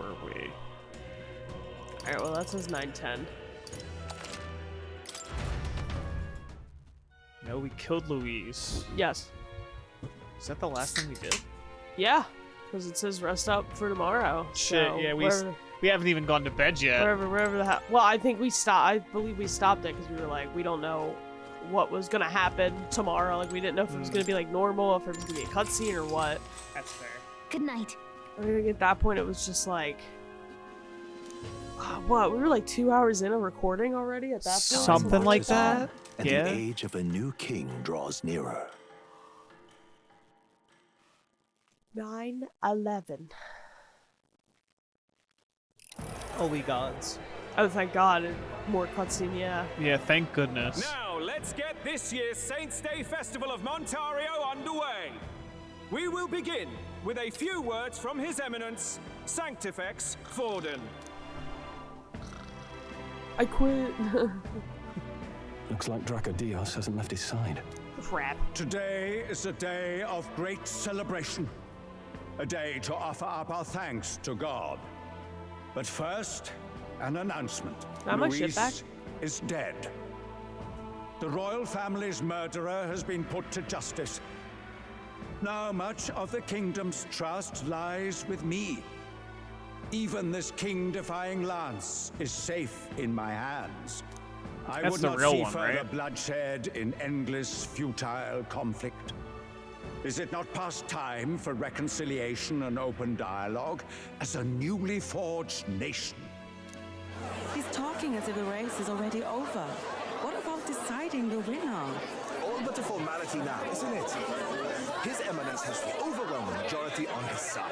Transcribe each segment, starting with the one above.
were we? Alright, well that says 9:10. No, we killed Louise. Yes. Is that the last thing we did? Yeah, because it says rest up for tomorrow. Shit, so yeah, we haven't even gone to bed yet. Wherever the hell. Well, I think we stopped. I believe we stopped it because we were like, we don't know what was gonna happen tomorrow. Like, we didn't know if it was gonna be like normal, if it was gonna be a cutscene or what. That's fair. Good night. I think at that point it was just like, what? We were like 2 hours in a recording already at that point. Something like that. And Yeah. the age of a new king draws nearer. 9/11. Holy gods. Oh, thank God! More cutscene, yeah. Yeah, thank goodness. Now, let's get this year's Saints' Day Festival of Montario underway. We will begin with a few words from His Eminence, Sanctifex Forden. I quit. Looks like Dracodios hasn't left his side. Crap. Today is a day of great celebration. A day to offer up our thanks to God. But first, an announcement. Got my shit Luis back? is dead. The royal family's murderer has been put to justice. Now much of the kingdom's trust lies with me. Even this king-defying lance is safe in my hands. I That's would the not real see one, further right? bloodshed in endless, futile conflict. Is it not past time for reconciliation and open dialogue as a newly forged nation? He's talking as if the race is already over. What about deciding the winner? All but a formality now, isn't it? His Eminence has the overwhelming majority on his side.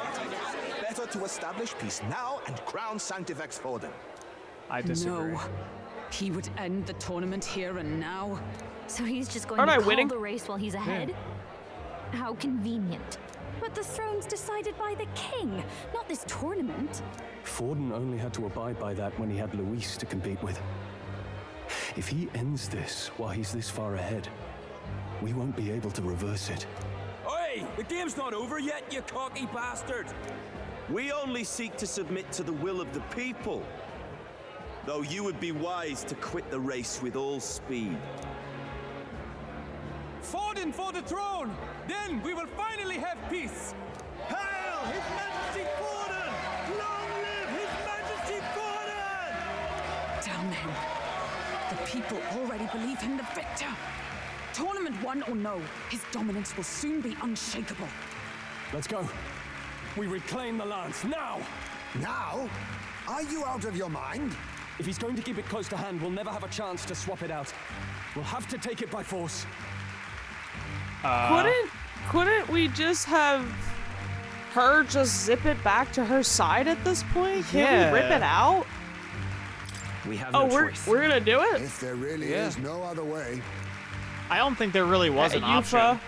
Better to establish peace now and crown Sanctifex Forden. I disagree. No. He would end the tournament here and now. So he's just going Aren't to I call winning? the race while he's ahead? How convenient. But the throne's decided by the king, not this tournament. Forden only had to abide by that when he had Luis to compete with. If he ends this while he's this far ahead, we won't be able to reverse it. Oi! The game's not over yet, you cocky bastard! We only seek to submit to the will of the people. Though you would be wise to quit the race with all speed. Forden for the throne! Then we will finally have peace! Hail His Majesty Forden! Long live His Majesty Forden! Damn him. The people already believe him the victor. Tournament won or no, his dominance will soon be unshakable. Let's go. We reclaim the lance now! Now? Are you out of your mind? If he's going to keep it close to hand, we'll never have a chance to swap it out. We'll have to take it by force. Couldn't we just have her just zip it back to her side at this point? Can't we rip it out? We have no choice. We're gonna do it? If there really is no other way. I don't think there really was an option. Yufa.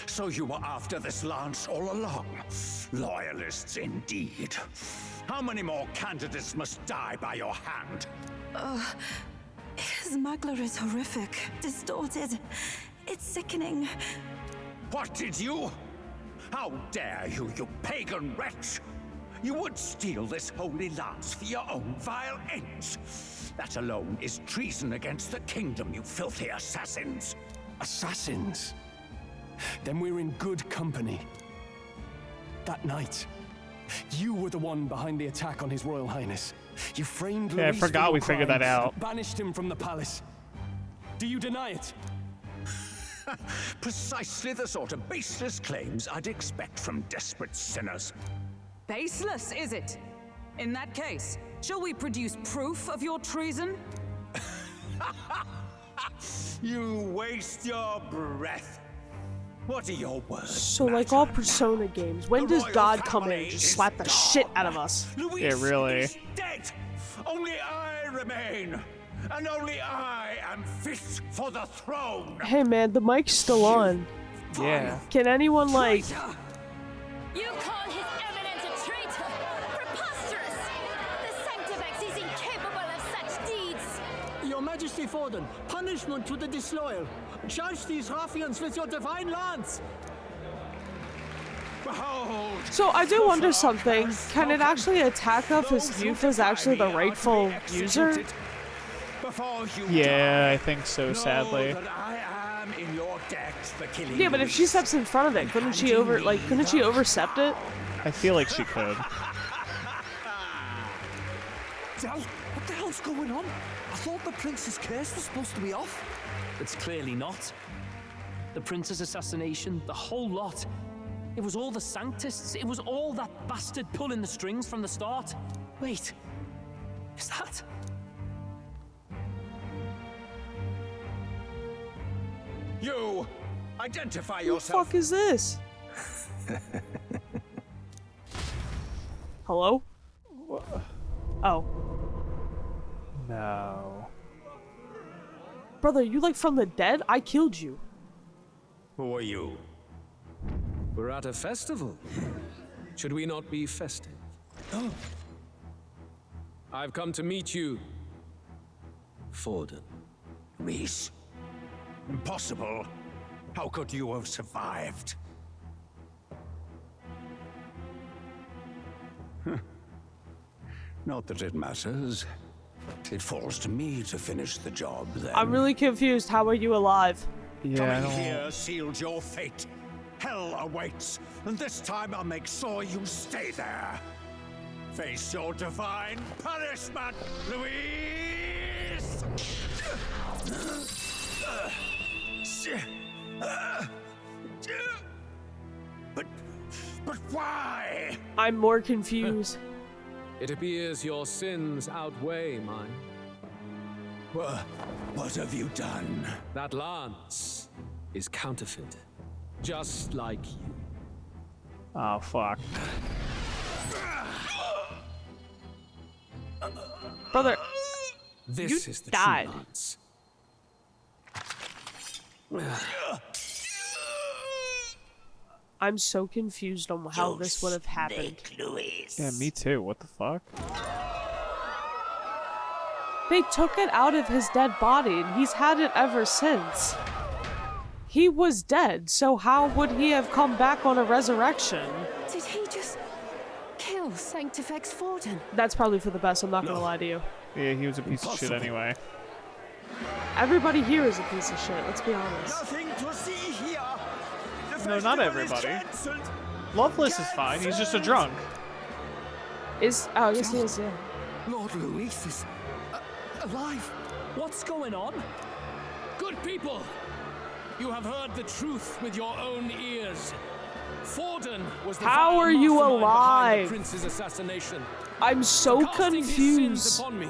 So you were after this lance all along. Loyalists indeed. How many more candidates must die by your hand? His muggler is horrific, distorted. It's sickening. What did you? How dare you, you pagan wretch! You would steal this holy lance for your own vile ends. That alone is treason against the kingdom, you filthy assassins. Assassins? Then we're in good company. That night, you were the one behind the attack on His Royal Highness. You framed Yeah, I Luis for forgot your we figured that crimes, out. banished him from the palace. Do you deny it? Precisely the sort of baseless claims I'd expect from desperate sinners. Baseless, is it? In that case, shall we produce proof of your treason? You waste your breath. What are your words? So like all Persona games, when does God come in and just slap the shit out of us? Luis Yeah, really. is dead. Only I remain, and only I am fit for the throne. Hey man, the mic's still on. Yeah. Can anyone like... You call His Eminence a traitor? Preposterous! The Sanctifex is incapable of such deeds! Your Majesty Forden, punishment to the disloyal. Charge these ruffians with your divine lance! Behold! So I do wonder something. Can it actually attack if his youth is actually the rightful user? Yeah, I think so, sadly. Yeah, but if she steps in front of it, couldn't she overcept it? I feel like she could. What the hell's going on? I thought the prince's curse was supposed to be off. It's clearly not. The prince's assassination, the whole lot. It was all the Sanctists. It was all that bastard pulling the strings from the start. Wait, is that? You! Identify Who the yourself! fuck is this? Hello? Oh. No. Brother, you like from the dead? I killed you. Who are you? We're at a festival. Should we not be festive? I've come to meet you, Forden. Reese. Impossible. How could you have survived? Not that it matters. It falls to me to finish the job, then. I'm really confused. How are you alive? Coming here sealed your fate. Hell awaits, and this time I'll make sure you stay there. Face your divine punishment, Louise! But why? I'm more confused. It appears your sins outweigh mine. What have you done? That lance is counterfeit, just like you. Oh, fuck. Brother, This you is the died. true lance. I'm so confused on how this would have happened. Yeah, me too. What the fuck? They took it out of his dead body, and he's had it ever since. He was dead, so how would he have come back on a resurrection? Did he just kill Sanctifex Forden? That's probably for the best, I'm not gonna lie to you. Yeah, he was a piece of shit anyway. Everybody here is a piece of shit, let's be honest. Nothing to see here. The No, not festival is everybody. cancelled. Loveless is fine, he's just a drunk. Oh, yes he is, yeah. Lord Luis is alive. What's going on? Good people, you have heard the truth with your own ears. Forden was the How vile are you mastermind behind alive? the prince's assassination. I'm so Casting his confused. sins upon me.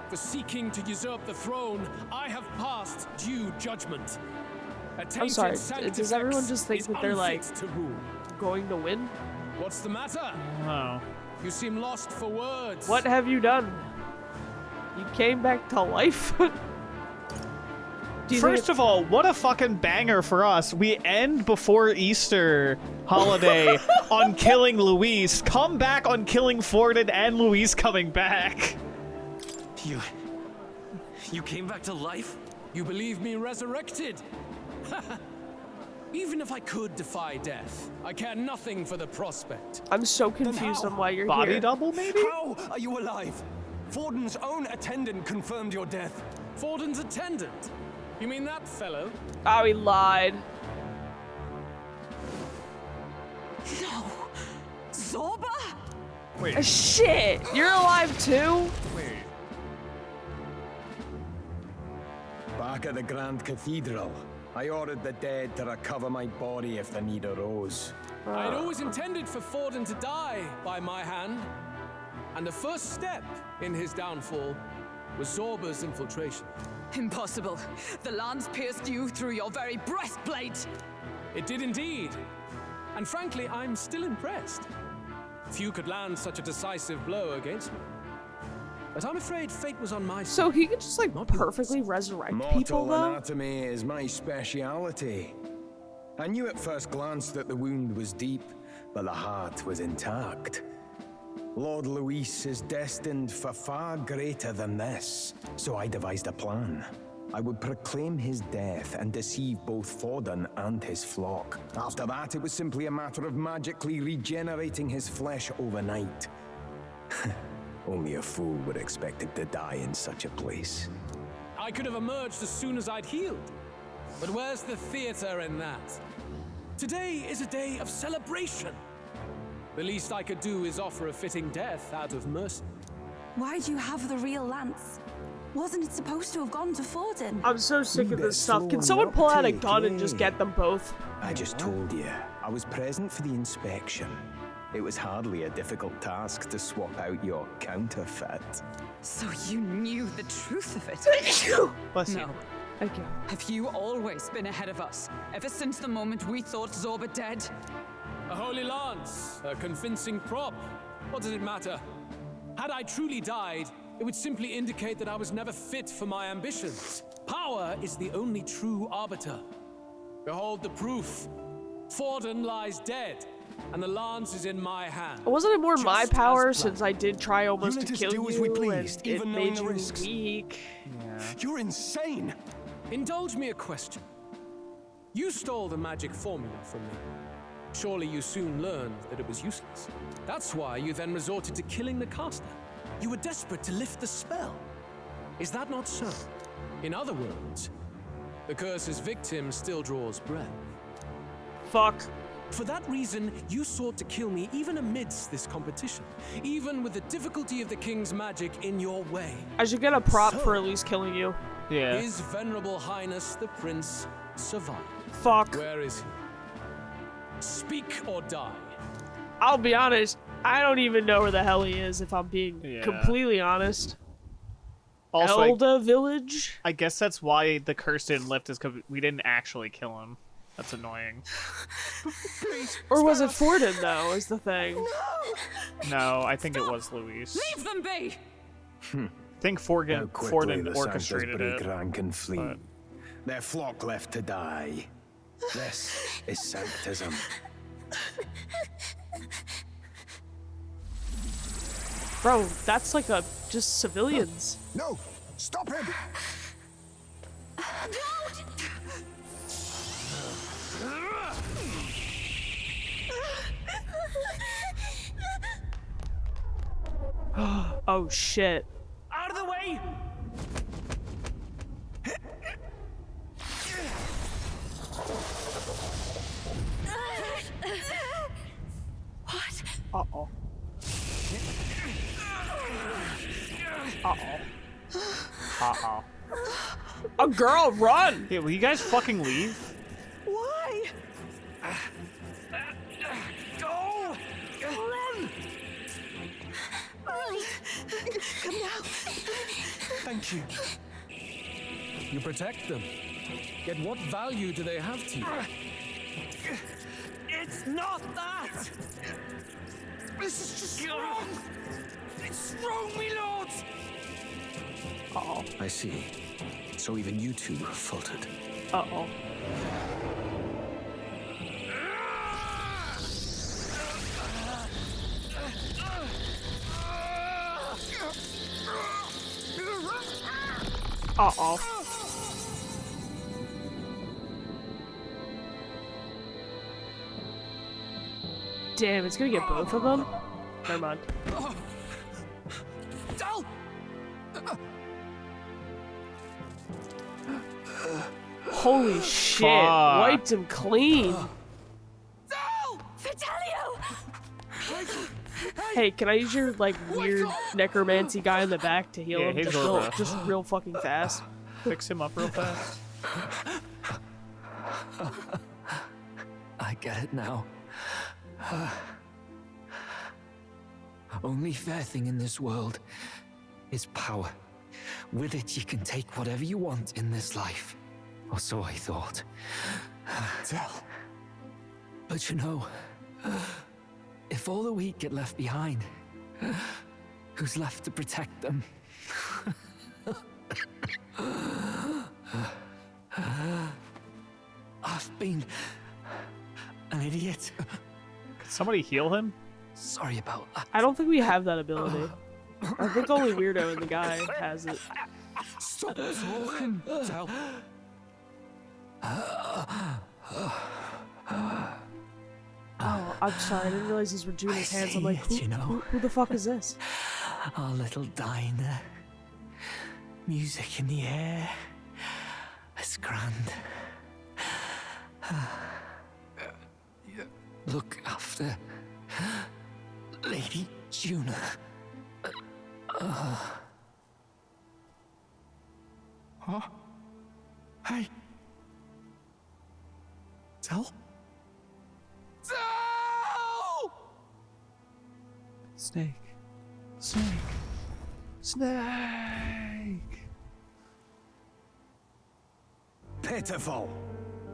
For seeking to usurp the throne, I have passed due judgment. I'm sorry, does everyone just think that they're like going to win? What's the matter? No. You seem lost for words. What have you done? You came back to life? First of all, what a fucking banger for us. We end before Easter holiday on killing Luis, come back on killing Forden and Luis coming back. You came back to life? You believe me resurrected? Even if I could defy death, I care nothing for the prospect. I'm so confused on why you're Body here. double, maybe? How are you alive? Forden's own attendant confirmed your death. Forden's attendant? You mean that fellow? Oh, he lied. No. Zorba? Wait. Shit! You're alive too? Wait. Back at the Grand Cathedral, I ordered the dead to recover my body if the need arose. I'd always intended for Forden to die by my hand. And the first step in his downfall was Zorba's infiltration. Impossible. The lance pierced you through your very breastplate. It did indeed. And frankly, I'm still impressed. Few could land such a decisive blow against me. But I'm afraid fate was on my side. So he could just like perfectly resurrect people Mortal though? anatomy is my speciality. I knew at first glance that the wound was deep, but the heart was intact. Lord Luis is destined for far greater than this, so I devised a plan. I would proclaim his death and deceive both Forden and his flock. After that, it was simply a matter of magically regenerating his flesh overnight. Only a fool would expect him to die in such a place. I could have emerged as soon as I'd healed. But where's the theater in that? Today is a day of celebration. The least I could do is offer a fitting death out of mercy. Why'd you have the real lance? Wasn't it supposed to have gone to Forden? I'm so sick of this stuff. Can someone pull out a gun and just get them both? I just told you, I was present for the inspection. It was hardly a difficult task to swap out your counterfeit. So you knew the truth of it? Bless you. No. Thank you. Have you always been ahead of us? Ever since the moment we thought Zorba dead? A holy lance, a convincing prop. What does it matter? Had I truly died, it would simply indicate that I was never fit for my ambitions. Power is the only true arbiter. Behold the proof. Forden lies dead, and the lance is in my hand. Wasn't it more my Just power as planned. since I did try almost You to let us kill do you as we pleased, and it even knowing made the you risks. weak? You're insane! Indulge me a question. You stole the magic formula from me. Surely you soon learned that it was useless. That's why you then resorted to killing the caster. You were desperate to lift the spell. Is that not so? In other words, the curse's victim still draws breath. Fuck. For that reason, you sought to kill me even amidst this competition, even with the difficulty of the king's magic in your way. I should get a prop for at least killing you. Yeah. His Venerable Highness the Prince survived. Fuck. Where is he? Speak or die. I'll be honest, I don't even know where the hell he is, if I'm being completely honest. Also, Elda Village? I guess that's why the curse didn't lift, is because we didn't actually kill him. That's annoying. Or was it Forden, though, is the thing? No, I think it was Luis. Leave them be! I think Forden orchestrated it. Rank and flee. But... Their flock left to die. This is sanctism. Bro, that's like just civilians. No! Stop him! Oh shit. Out of the way! What? Uh-oh. Uh-oh. Uh-oh. A girl, run! Yeah, will you guys fucking leave? Why? Go! Run! Come now. Thank you. You protect them. Yet what value do they have to you? It's not that! This is just wrong! It's wrong, me lords! Uh-oh. I see. So even you two faltered. Uh-oh. Uh-oh. Damn, it's gonna get both of them? Never mind. Dal! Holy shit, Fuck. wiped him clean. Fidelio! Hey, can I use your, like, weird necromancy guy in the back to heal Yeah, him? he's Just real fucking fast. Fix him up real fast. I get it now. Only fair thing in this world is power. With it, you can take whatever you want in this life. Or so I thought. But you know, if all the weak get left behind, who's left to protect them? I've been an idiot. Can somebody heal him? Sorry about that. I don't think we have that ability. I think only Weirdo and the guy has it. Stop talking, Del. Oh, I'm sorry. I didn't realize these were Juna's hands. I'm like, who the fuck is this? Our little diner. Music in the air. It's grand. Look after Lady Juna. Huh? Hey. Del? Del! Snake. Snake. Snake. Pitiful.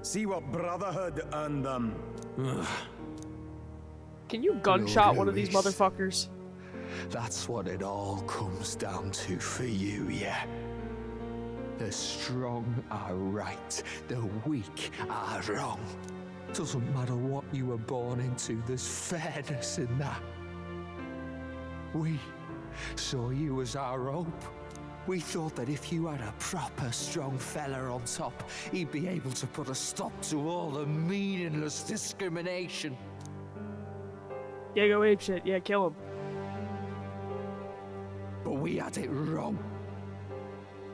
See what brotherhood earned them. Can you gunshot one of these Louis. motherfuckers? That's what it all comes down to for you, yeah? The strong are right, the weak are wrong. Doesn't matter what you were born into, there's fairness in that. We saw you as our hope. We thought that if you had a proper strong fella on top, he'd be able to put a stop to all the meaningless discrimination. Yeah, go ape shit. Yeah, kill him. But we had it wrong.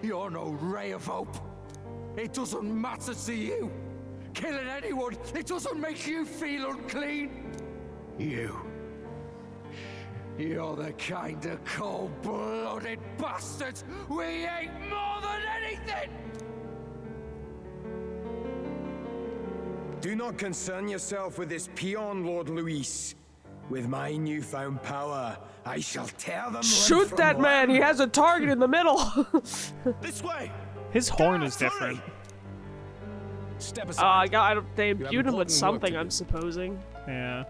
You're no ray of hope. It doesn't matter to you. Killing anyone, it doesn't make you feel unclean. You're the kind of cold-blooded bastards we hate more than anything! Do not concern yourself with this peon, Lord Luis. With my newfound power, I shall tear them. Shoot that man! He has a target in the middle! This way! His horn is different. Step aside. They imbued him with something, I'm supposing. Yeah.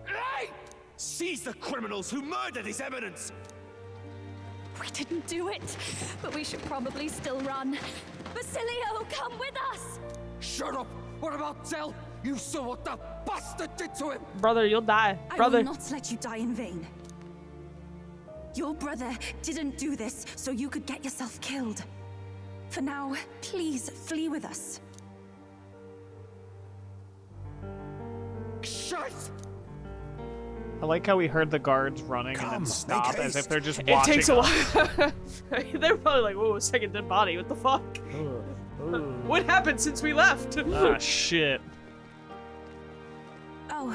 Hey! Seize the criminals who murdered His Eminence! We didn't do it, but we should probably still run. Basilio, come with us! Shut up! What about Del? You saw what that bastard did to him! Brother, you'll die. I Brother. will not let you die in vain. Your brother didn't do this so you could get yourself killed. For now, please flee with us. Shut! I like how we heard the guards running and then stop as if they're just It watching takes a us. while. They're probably like, whoa, a second dead body. What the fuck? What happened since we left? Ah, shit. Oh,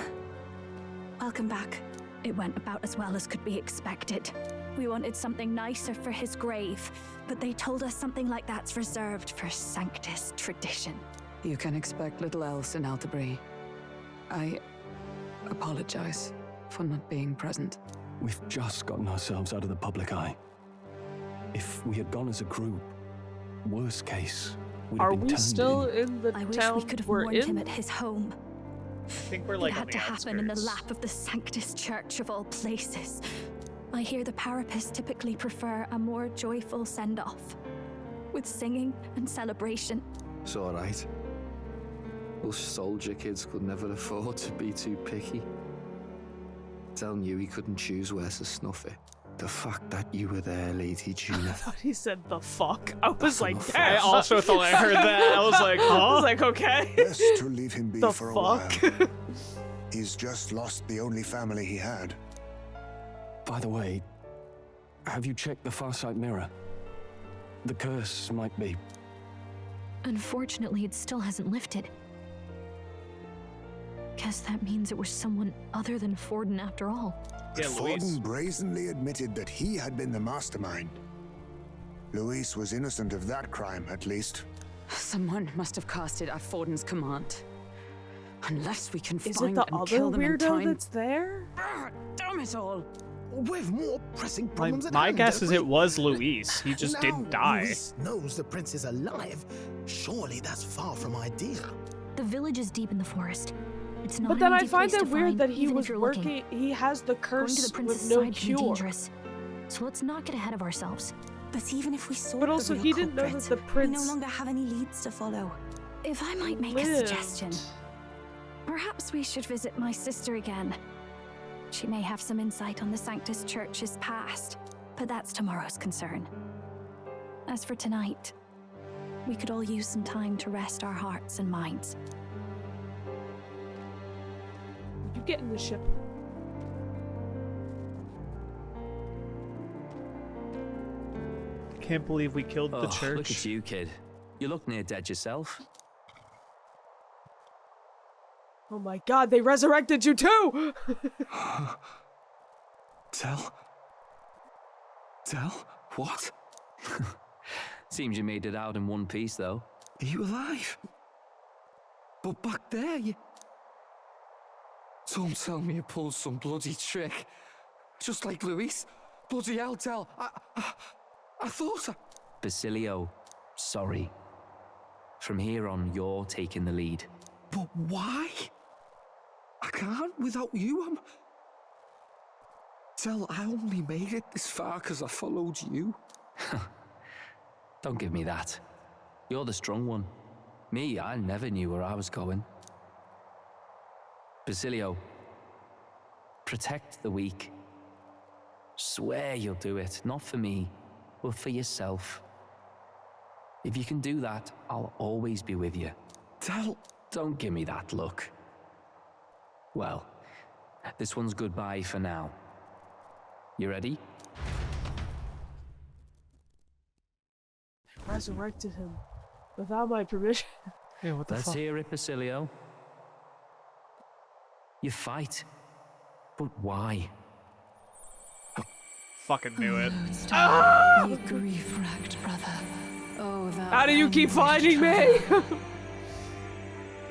welcome back. It went about as well as could be expected. We wanted something nicer for his grave, but they told us something like that's reserved for Sanctus tradition. You can expect little else in Altabri. I apologize for not being present. We've just gotten ourselves out of the public eye. If we had gone as a group, worst case, we'd have Are been we turned still in. in the I wish town we could have we're warned in? him at his home. I think we're It like on had the to happen in the outskirts. lap of the Sanctus Church of all places. I hear the Parapists typically prefer a more joyful send-off, with singing and celebration. It's all right. Us soldier kids could never afford to be too picky. Del knew he couldn't choose where to snuff it. The fact that you were there, Lady I Juna. thought he said the fuck. I was like, enough. damn. I also thought I heard that. I was like, huh? I was like, okay. Best to leave him be The for a fuck? while. He's just lost the only family he had. By the way, have you checked the Farsight mirror? The curse might be. Unfortunately, it still hasn't lifted. Guess that means it was someone other than Forden after all. But Forden brazenly admitted that he had been the mastermind. Luis was innocent of that crime, at least. Someone must have cast it at Forden's command. Unless we can Is find it the and other kill them in weirdo time. that's there? Damn it all! We've more pressing My, problems at my hand, guess don't is we? it was Luis. He just Now didn't die. Luis knows the prince is alive. Surely that's far from ideal. The village is deep in the forest. It's not But then an I easy find place it to weird find, that he even if was you're working. looking. He has the Going to curse the prince's with no side can be cure. dangerous. So let's not get ahead of ourselves. But even if we saw But also, the real he didn't know that culprit, the prince we no longer have any leads to follow. If I might make a suggestion, perhaps we should visit my sister again. She may have some insight on the Sanctus Church's past, but that's tomorrow's concern. As for tonight, we could all use some time to rest our hearts and minds. You get in the ship. I can't believe we killed the church. Look at you, kid. You look near dead yourself. Oh my god, they resurrected you too! Tell? What? Seems you made it out in one piece, though. Are you alive? But back there, you... Don't tell me you pulled some bloody trick. Just like Luis. Bloody hell, Del. I thought I... Basilio, sorry. From here on, you're taking the lead. But why? I can't without you. Del, I only made it this far because I followed you. Don't give me that. You're the strong one. Me, I never knew where I was going. Basilio, protect the weak. Swear you'll do it, not for me, but for yourself. If you can do that, I'll always be with you. Del... Don't give me that look. Well, this one's goodbye for now. You ready? Resurrected him without my permission. Yeah, what the Let's fuck? hear it, Basilio. You fight, but why? Fucking knew it. Ye grief-racked brother. Oh, thou How do you keep finding me?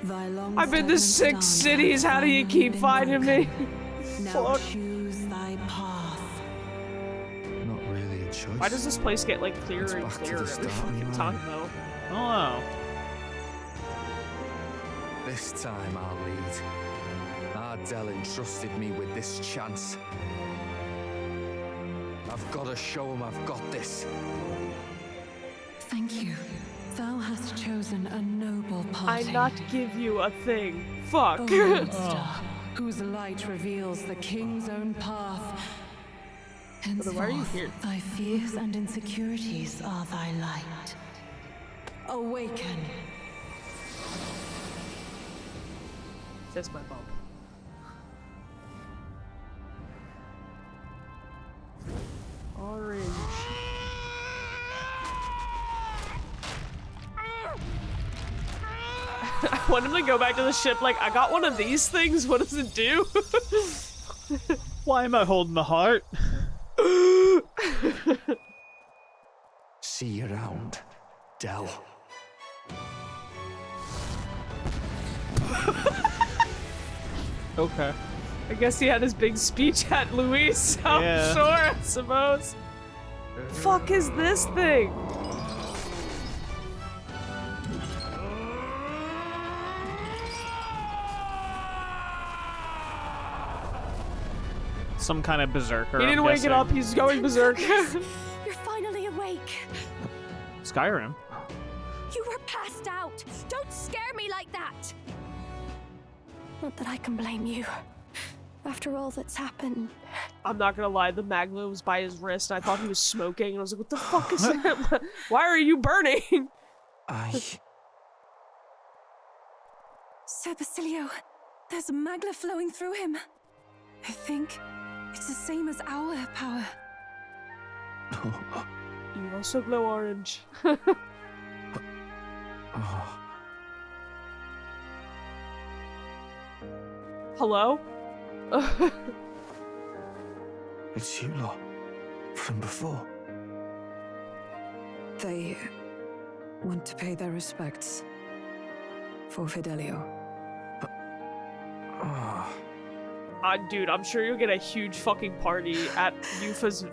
Thy long I've been to 6 cities. How do you keep finding me? Now choose thy path. Not really a choice. Why does this place get like clearer and back to clearer the every starting fucking line. time though? I don't know. This time I'll lead. Ardell entrusted me with this chance. I've got to show him I've got this. Thank you. Thou hast chosen a noble party. I not give you a thing. Fuck. O Lord Star, whose light reveals the king's own path. But why are you Henceforth, here? thy fears and insecurities are thy light. Awaken. That's my bump. Orange. I want him to go back to the ship like, I got one of these things, what does it do? Why am I holding the heart? See you around, Del. Okay. I guess he had his big speech at Luis, I'm Yeah. sure, I suppose. Fuck is this thing? Some kind of berserker. He didn't I'm wake guessing. it up, he's going berserk. You're finally awake. Skyrim. You were passed out. Don't scare me like that. Not that I can blame you. After all that's happened. I'm not gonna lie, the magma was by his wrist, and I thought he was smoking, and I was like, what the fuck is that? Why are you burning? Sir Basilio, there's magma flowing through him. I think it's the same as our power. You also glow orange. Hello? It's you lot. From before. They want to pay their respects for Fidelio. Dude, I'm sure you'll get a huge fucking party at Yufa's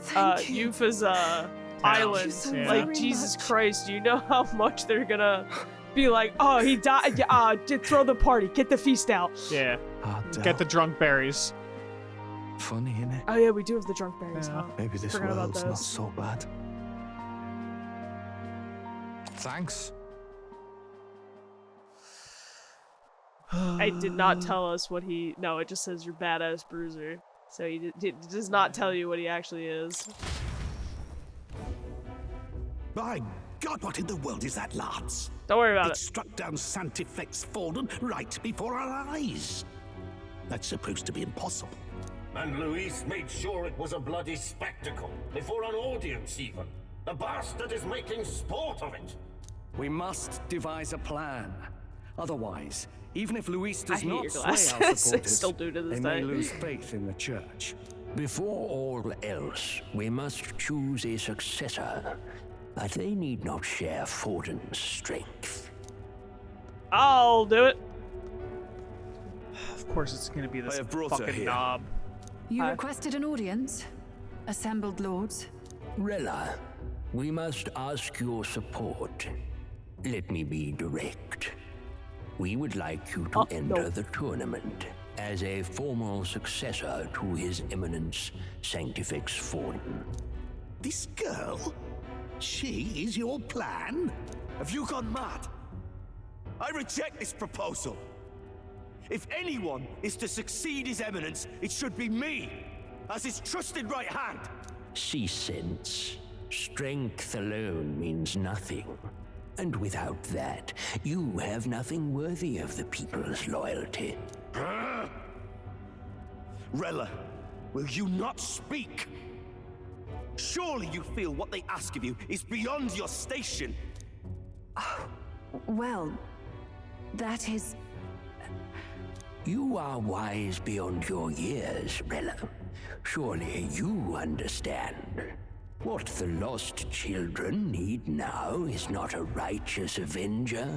island. so Like, very Jesus much. Christ, do you know how much they're gonna be like, oh, he died, throw the party, get the feast out. Yeah. Ardell. Get the drunk berries. Funny, innit? Oh yeah, we do have the drunk berries, huh? Maybe this Forgot about world's not those. so bad. Thanks. It did not tell us what he... No, it just says you're badass bruiser. So he does not tell you what he actually is. My God, what in the world is that, Lance? Don't worry about it. it. Struck down Sanctifex Forden right before our eyes. That's supposed to be impossible. And Luis made sure it was a bloody spectacle, before an audience even. The bastard is making sport of it. We must devise a plan. Otherwise, even if Luis does not sway our supporters, still do to this they may day. lose faith in the church. Before all else, we must choose a successor. But they need not share Forden's strength. I'll do it. Of course it's gonna be this I have brought her fucking here. knob. You requested an audience? Assembled lords? Rella, we must ask your support. Let me be direct. We would like you to enter the tournament as a formal successor to His Eminence Sanctifex Forden. This girl? She is your plan? Have you gone mad? I reject this proposal. If anyone is to succeed His Eminence, it should be me, as his trusted right hand. See sense. Strength alone means nothing. And without that, you have nothing worthy of the people's loyalty. Rella, will you not speak? Surely you feel what they ask of you is beyond your station. Well, that is... You are wise beyond your years, Rella. Surely you understand. What the lost children need now is not a righteous avenger,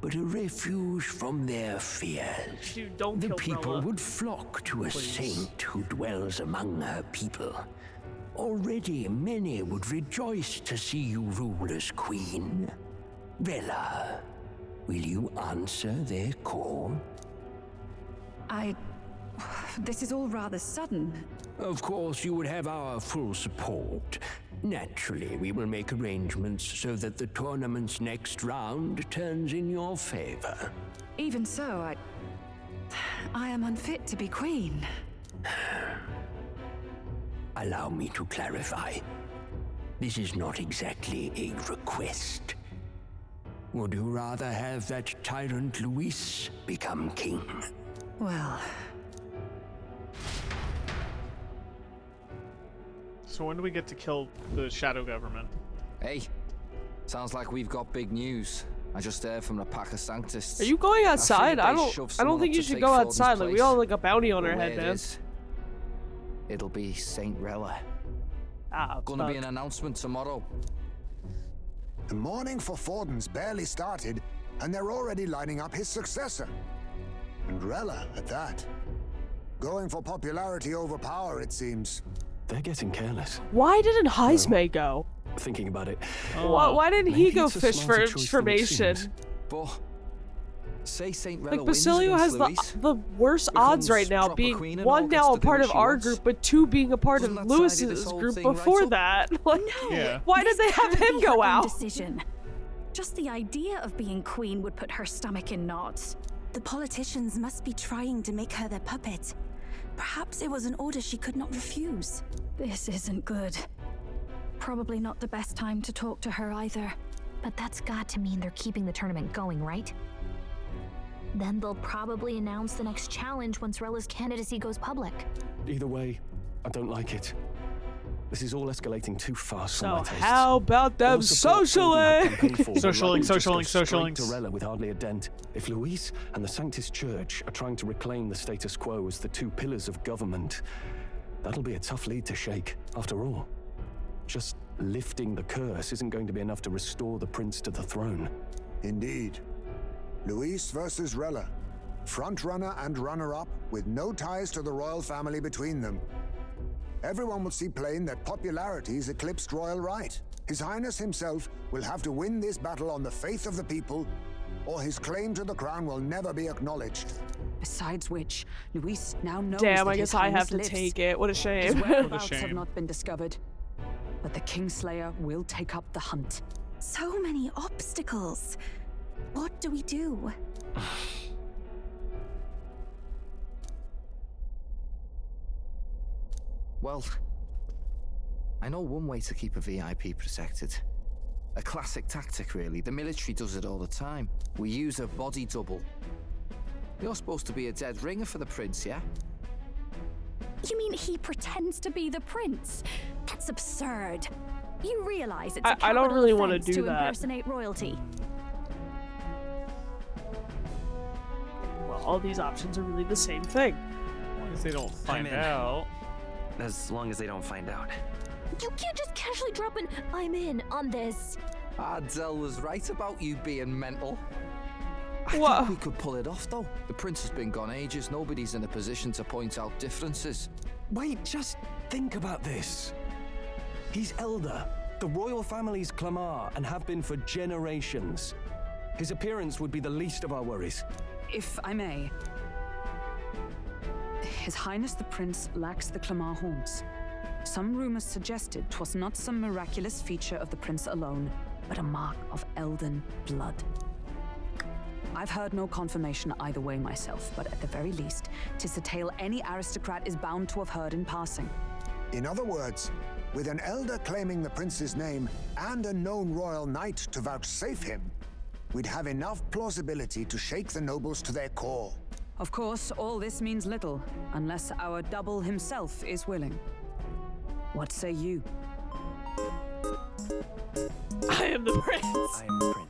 but a refuge from their fears. Dude, don't the kill people Rella. would flock to a saint who dwells among her people. Already many would rejoice to see you rule as queen. Rella, will you answer their call? This is all rather sudden. Of course, you would have our full support. Naturally, we will make arrangements so that the tournament's next round turns in your favor. Even so, I am unfit to be queen. Allow me to clarify. This is not exactly a request. Would you rather have that tyrant Luis become king? Well... So when do we get to kill the shadow government? Hey, sounds like we've got big news. I just heard from the pack of Sanctists. Are you going outside? I don't think you should go outside. Like, we all have like a bounty on our head, man. It'll be Saint Rella. Gonna be an announcement tomorrow. The mourning for Forden's barely started, and they're already lining up his successor. And Rella at that. Going for popularity over power, it seems. They're getting careless. Why didn't Heisme go? Thinking about it. Why didn't he go fish for information? But say Saint Rella Like, wins Basilio has against the worst odds right now, being one now a part of our group, but two being a part of Lewis's group before that. Like, why did they have him go out? Decision. Just the idea of being queen would put her stomach in knots. The politicians must be trying to make her their puppet. Perhaps it was an order she could not refuse. This isn't good. Probably not the best time to talk to her either. But that's got to mean they're keeping the tournament going, right? Then they'll probably announce the next challenge once Rella's candidacy goes public. Either way, I don't like it. This is all escalating too fast for my taste. How about them socialing? Socialing. To Rella with hardly a dent. If Luis and the Sanctus Church are trying to reclaim the status quo as the two pillars of government, that'll be a tough lead to shake. After all, just lifting the curse isn't going to be enough to restore the prince to the throne. Indeed. Luis versus Rella. Frontrunner and runner-up with no ties to the royal family between them. Everyone will see plain that popularity's eclipsed royal right. His Highness himself will have to win this battle on the faith of the people, or his claim to the crown will never be acknowledged. Besides which, Luis now knows Damn, that I guess his I Highness have to lives. take it. What a shame. His whereabouts have not been discovered, but the Kingslayer will take up the hunt. So many obstacles. What do we do? Well, I know one way to keep a VIP protected. A classic tactic, really. The military does it all the time. We use a body double. You're supposed to be a dead ringer for the prince, yeah? You mean he pretends to be the prince? That's absurd. You realize it's a I don't really want to do that. Impersonate royalty. Well, all these options are really the same thing. As long as they don't find I'm in. out. As long as they don't find out. You can't just casually drop an "I'm in" on this. Adele was right about you being mental. I What? think we could pull it off, though. The prince has been gone ages. Nobody's in a position to point out differences. Wait, just think about this. He's elder. The royal family's Clamar and have been for generations. His appearance would be the least of our worries. If I may. His Highness the Prince lacks the Clamar horns. Some rumors suggested 'twas not some miraculous feature of the prince alone, but a mark of elden blood. I've heard no confirmation either way myself, but at the very least, 'tis a tale any aristocrat is bound to have heard in passing. In other words, with an elder claiming the prince's name and a known royal knight to vouchsafe him, we'd have enough plausibility to shake the nobles to their core. Of course, all this means little, unless our double himself is willing. What say you? I am the prince. I am the prince.